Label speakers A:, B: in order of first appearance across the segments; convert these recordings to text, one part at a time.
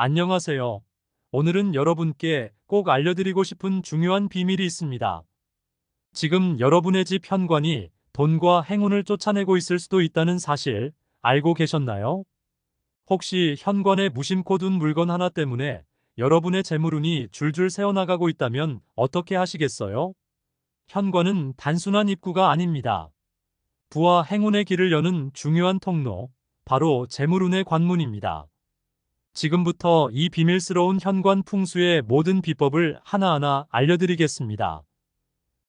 A: 안녕하세요. 오늘은 여러분께 꼭 알려드리고 싶은 중요한 비밀이 있습니다. 지금 여러분의 집 현관이 돈과 행운을 쫓아내고 있을 수도 있다는 사실 알고 계셨나요? 혹시 현관에 무심코 둔 물건 하나 때문에 여러분의 재물운이 줄줄 새어나가고 있다면 어떻게 하시겠어요? 현관은 단순한 입구가 아닙니다. 부와 행운의 길을 여는 중요한 통로, 바로 재물운의 관문입니다. 지금부터 이 비밀스러운 현관 풍수의 모든 비법을 하나하나 알려드리겠습니다.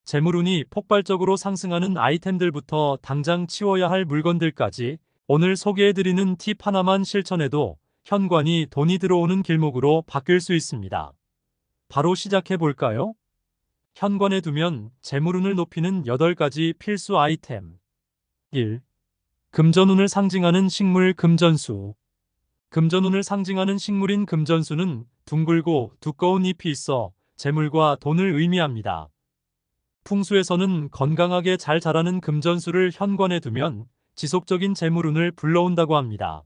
A: 재물운이 폭발적으로 상승하는 아이템들부터 당장 치워야 할 물건들까지 오늘 소개해드리는 팁 하나만 실천해도 현관이 돈이 들어오는 길목으로 바뀔 수 있습니다. 바로 시작해볼까요? 현관에 두면 재물운을 높이는 8가지 필수 아이템. 1. 금전운을 상징하는 식물 금전수. 금전운을 상징하는 식물인 금전수는 둥글고 두꺼운 잎이 있어 재물과 돈을 의미합니다. 풍수에서는 건강하게 잘 자라는 금전수를 현관에 두면 지속적인 재물운을 불러온다고 합니다.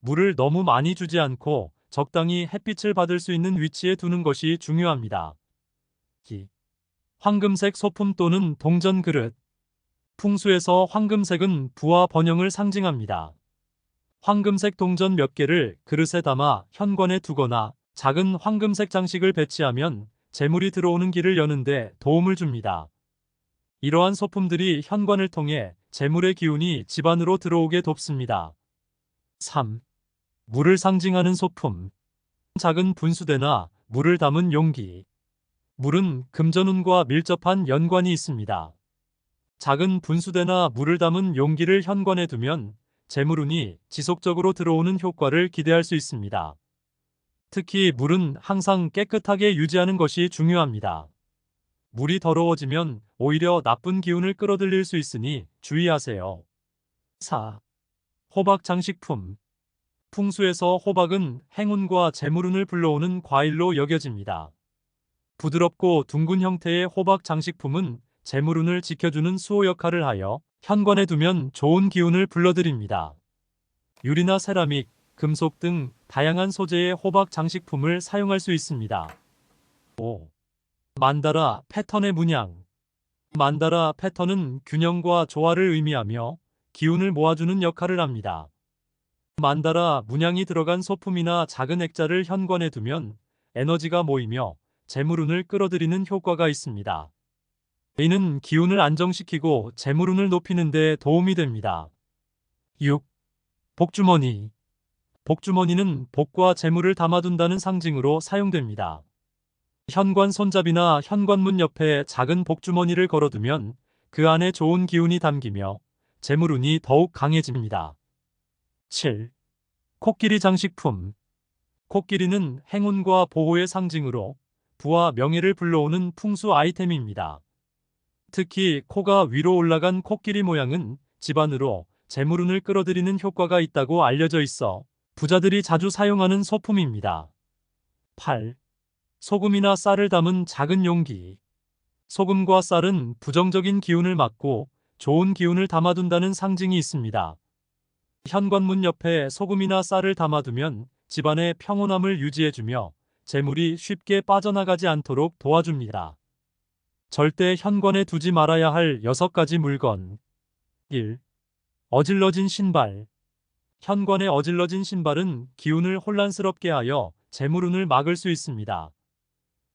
A: 물을 너무 많이 주지 않고 적당히 햇빛을 받을 수 있는 위치에 두는 것이 중요합니다. 2. 황금색 소품 또는 동전 그릇. 풍수에서 황금색은 부와 번영을 상징합니다. 황금색 동전 몇 개를 그릇에 담아 현관에 두거나 작은 황금색 장식을 배치하면 재물이 들어오는 길을 여는데 도움을 줍니다. 이러한 소품들이 현관을 통해 재물의 기운이 집 안으로 들어오게 돕습니다. 3. 물을 상징하는 소품. 작은 분수대나 물을 담은 용기. 물은 금전운과 밀접한 연관이 있습니다. 작은 분수대나 물을 담은 용기를 현관에 두면 재물운이 지속적으로 들어오는 효과를 기대할 수 있습니다. 특히 물은 항상 깨끗하게 유지하는 것이 중요합니다. 물이 더러워지면 오히려 나쁜 기운을 끌어들일 수 있으니 주의하세요. 4. 호박 장식품. 풍수에서 호박은 행운과 재물운을 불러오는 과일로 여겨집니다. 부드럽고 둥근 형태의 호박 장식품은 재물운을 지켜주는 수호 역할을 하여 현관에 두면 좋은 기운을 불러들입니다. 유리나 세라믹, 금속 등 다양한 소재의 호박 장식품을 사용할 수 있습니다. 5. 만다라 패턴의 문양. 만다라 패턴은 균형과 조화를 의미하며 기운을 모아주는 역할을 합니다. 만다라 문양이 들어간 소품이나 작은 액자를 현관에 두면 에너지가 모이며 재물운을 끌어들이는 효과가 있습니다. 이는 기운을 안정시키고 재물운을 높이는 데 도움이 됩니다. 6. 복주머니. 복주머니는 복과 재물을 담아둔다는 상징으로 사용됩니다. 현관 손잡이나 현관문 옆에 작은 복주머니를 걸어두면 그 안에 좋은 기운이 담기며 재물운이 더욱 강해집니다. 7. 코끼리 장식품. 코끼리는 행운과 보호의 상징으로 부와 명예를 불러오는 풍수 아이템입니다. 특히 코가 위로 올라간 코끼리 모양은 집안으로 재물운을 끌어들이는 효과가 있다고 알려져 있어 부자들이 자주 사용하는 소품입니다. 8. 소금이나 쌀을 담은 작은 용기. 소금과 쌀은 부정적인 기운을 막고 좋은 기운을 담아둔다는 상징이 있습니다. 현관문 옆에 소금이나 쌀을 담아두면 집안의 평온함을 유지해주며 재물이 쉽게 빠져나가지 않도록 도와줍니다. 절대 현관에 두지 말아야 할 6가지 물건. 1. 어질러진 신발. 현관에 어질러진 신발은 기운을 혼란스럽게 하여 재물운을 막을 수 있습니다.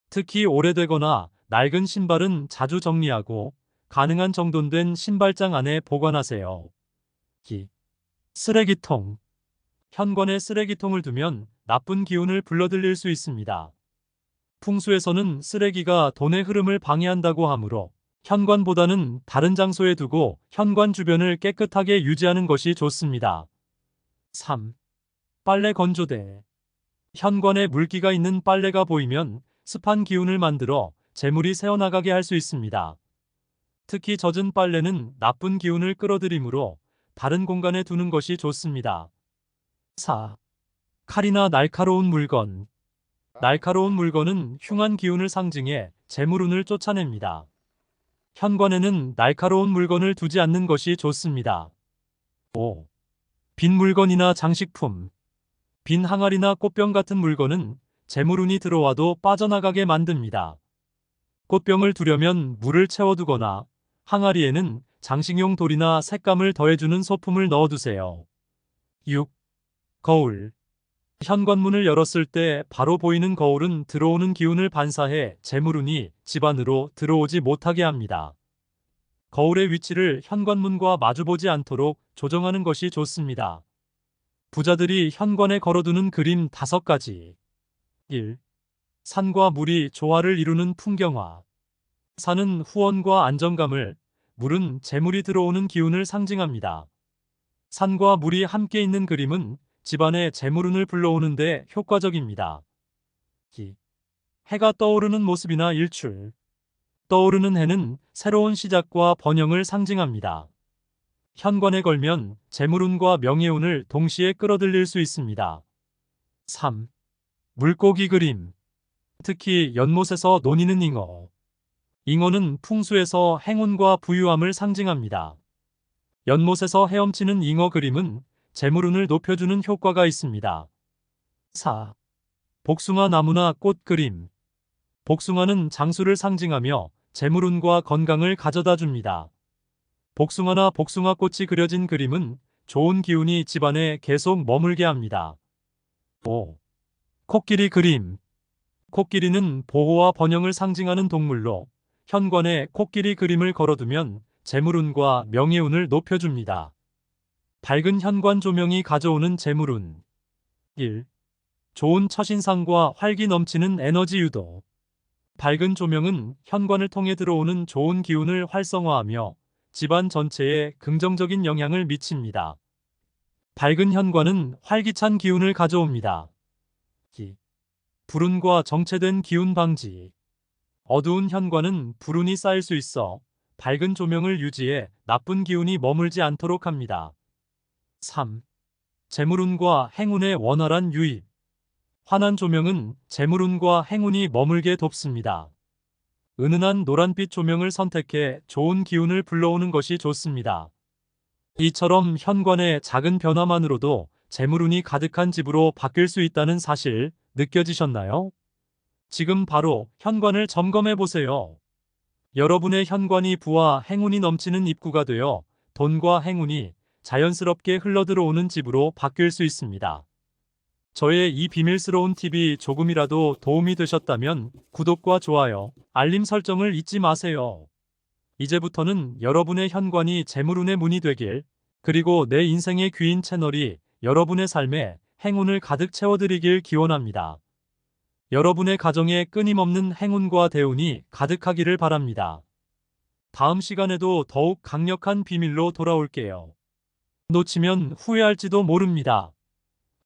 A: 특히 오래되거나 낡은 신발은 자주 정리하고 가능한 정돈된 신발장 안에 보관하세요. 2. 쓰레기통. 현관에 쓰레기통을 두면 나쁜 기운을 불러들일 수 있습니다. 풍수에서는 쓰레기가 돈의 흐름을 방해한다고 하므로 현관보다는 다른 장소에 두고 현관 주변을 깨끗하게 유지하는 것이 좋습니다. 3. 빨래 건조대. 현관에 물기가 있는 빨래가 보이면 습한 기운을 만들어 재물이 새어나가게 할 수 있습니다. 특히 젖은 빨래는 나쁜 기운을 끌어들이므로 다른 공간에 두는 것이 좋습니다. 4. 칼이나 날카로운 물건. 날카로운 물건은 흉한 기운을 상징해 재물운을 쫓아냅니다. 현관에는 날카로운 물건을 두지 않는 것이 좋습니다. 5. 빈 물건이나 장식품. 빈 항아리나 꽃병 같은 물건은 재물운이 들어와도 빠져나가게 만듭니다. 꽃병을 두려면 물을 채워두거나 항아리에는 장식용 돌이나 색감을 더해주는 소품을 넣어두세요. 6. 거울. 현관문을 열었을 때 바로 보이는 거울은 들어오는 기운을 반사해 재물운이 집 안으로 들어오지 못하게 합니다. 거울의 위치를 현관문과 마주보지 않도록 조정하는 것이 좋습니다. 부자들이 현관에 걸어두는 그림 5가지. 1. 산과 물이 조화를 이루는 풍경화. 산은 후원과 안정감을, 물은 재물이 들어오는 기운을 상징합니다. 산과 물이 함께 있는 그림은 집안에 재물운을 불러오는데 효과적입니다. 2. 해가 떠오르는 모습이나 일출. 떠오르는 해는 새로운 시작과 번영을 상징합니다. 현관에 걸면 재물운과 명예운을 동시에 끌어들일 수 있습니다. 3. 물고기 그림. 특히 연못에서 논이는 잉어. 잉어는 풍수에서 행운과 부유함을 상징합니다. 연못에서 헤엄치는 잉어 그림은 재물운을 높여주는 효과가 있습니다. 4. 복숭아 나무나 꽃 그림. 복숭아는 장수를 상징하며 재물운과 건강을 가져다 줍니다. 복숭아나 복숭아꽃이 그려진 그림은 좋은 기운이 집안에 계속 머물게 합니다. 5. 코끼리 그림. 코끼리는 보호와 번영을 상징하는 동물로 현관에 코끼리 그림을 걸어두면 재물운과 명예운을 높여줍니다. 밝은 현관 조명이 가져오는 재물운. 1. 좋은 첫인상과 활기 넘치는 에너지 유도. 밝은 조명은 현관을 통해 들어오는 좋은 기운을 활성화하며 집안 전체에 긍정적인 영향을 미칩니다. 밝은 현관은 활기찬 기운을 가져옵니다. 2. 불운과 정체된 기운 방지. 어두운 현관은 불운이 쌓일 수 있어 밝은 조명을 유지해 나쁜 기운이 머물지 않도록 합니다. 3. 재물운과 행운의 원활한 유입. 환한 조명은 재물운과 행운이 머물게 돕습니다. 은은한 노란빛 조명을 선택해 좋은 기운을 불러오는 것이 좋습니다. 이처럼 현관의 작은 변화만으로도 재물운이 가득한 집으로 바뀔 수 있다는 사실 느껴지셨나요? 지금 바로 현관을 점검해 보세요. 여러분의 현관이 부와 행운이 넘치는 입구가 되어 돈과 행운이 자연스럽게 흘러들어오는 집으로 바뀔 수 있습니다. 저의 이 비밀스러운 팁이 조금이라도 도움이 되셨다면 구독과 좋아요, 알림 설정을 잊지 마세요. 이제부터는 여러분의 현관이 재물운의 문이 되길, 그리고 내 인생의 귀인 채널이 여러분의 삶에 행운을 가득 채워드리길 기원합니다. 여러분의 가정에 끊임없는 행운과 대운이 가득하기를 바랍니다. 다음 시간에도 더욱 강력한 비밀로 돌아올게요. 놓치면 후회할지도 모릅니다.